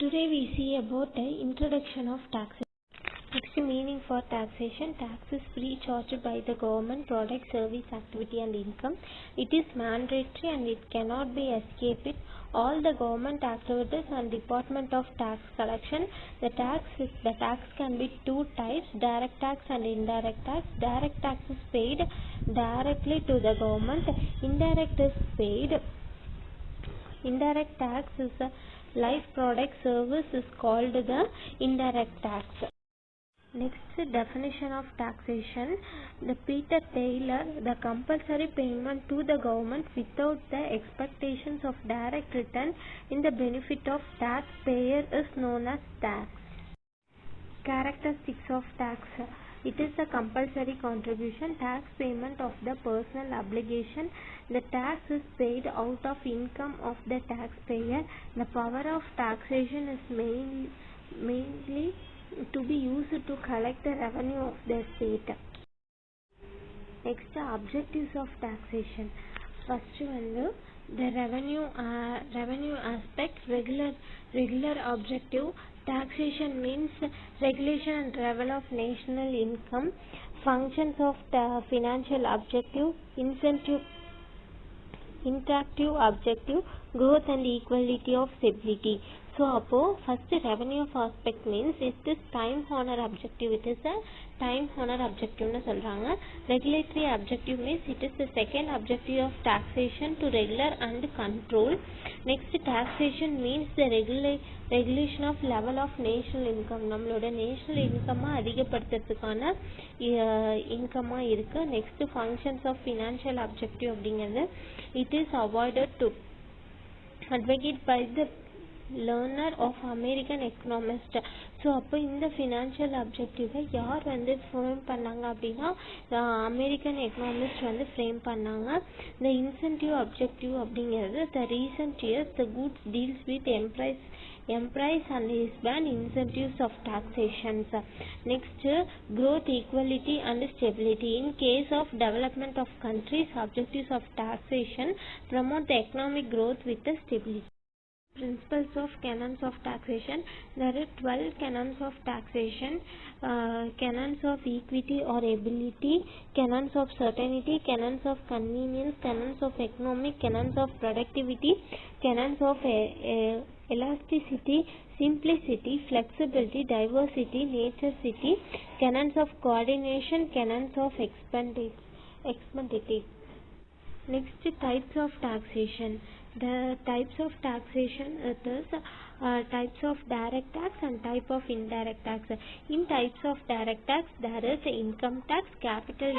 Today we see about the introduction of taxes. Next, meaning for taxation. Tax is free charged by the government, product, service, activity and income. It is mandatory and it cannot be escaped. All the government activities and Department of Tax Collection. The tax can be two types: direct tax and indirect tax. Direct tax is paid directly to the government. Indirect tax is a life product service is called the indirect tax. Next, definition of taxation. The Peter Taylor, the compulsory payment to the government without the expectations of direct return in the benefit of taxpayer is known as tax. Characteristics of tax. It is a compulsory contribution, tax payment of the personal obligation. The tax is paid out of income of the taxpayer. The power of taxation is mainly to be used to collect the revenue of the state. Next, objectives of taxation. First one, the revenue aspect. Regular objective. Taxation means regulation and level of national income. Functions of the financial objective. Interactive objective, growth and equality of stability. So, first revenue aspect means it is time honor objective. It is a time honor objective. Regulatory objective means it is the second objective of taxation to regular and control. Next, taxation means the regulation of level of national income. நம்மளோட national income அதிகப்படுத்துறதுக்கான income இருக்கு. Next, functions of financial objective அப்படிங்கிறது it is avoided to advocate by the learner of American economist. So அப்போ இந்த financial அப்ஜெக்டிவை யார் frame பண்ணாங்க அப்படின்னா American economist frame பண்ணாங்க. இந்த இன்சென்டிவ் அப்ஜெக்டிவ் அப்படிங்கிறது the recent years the goods deals with emprise and his band incentives of taxations. Next, growth, equality and stability. In case of development of countries, objectives of taxation promote the economic growth with the stability. Principles of canons of taxation. There are 12 canons of taxation. Canons of equity or ability, canons of certainty, canons of convenience, canons of economic, canons of productivity, canons of elasticity, simplicity, flexibility, diversity, naturality, canons of coordination, canons of expenditure. Next, types of taxation. The types of taxation is types of direct tax and type of indirect tax. In types of direct tax, there is income tax, capital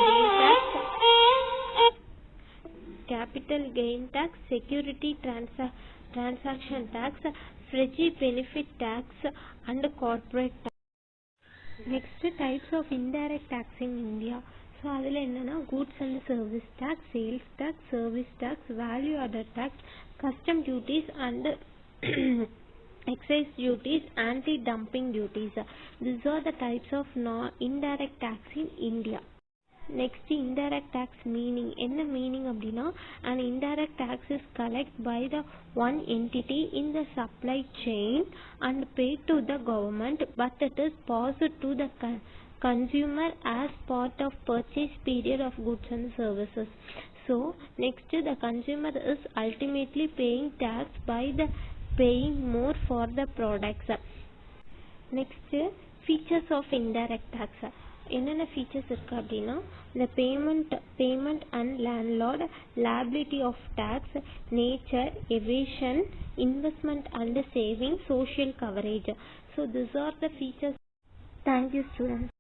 gain tax, security transaction tax, fringe benefit tax, and corporate tax. Next, types of indirect tax in India. So அதில் என்னென்னா goods and service tax, sales tax, service tax, value added tax, custom duties and excise duties, anti-dumping duties. These are the types of indirect tax in India. Next, indirect tax meaning. என்ன meaning அப்படின்னா an indirect tax is collected by the one entity in the supply chain and paid to the government, but it is passed to the consumer as part of purchase period of goods and services. So next, the consumer is ultimately paying tax by the paying more for the products. Next, features of indirect tax. என்னென்ன features இருக்கு அப்படின்னா the payment and landlord, liability of tax, nature, evasion, investment and saving, social coverage. So these are the features. Thank you, students.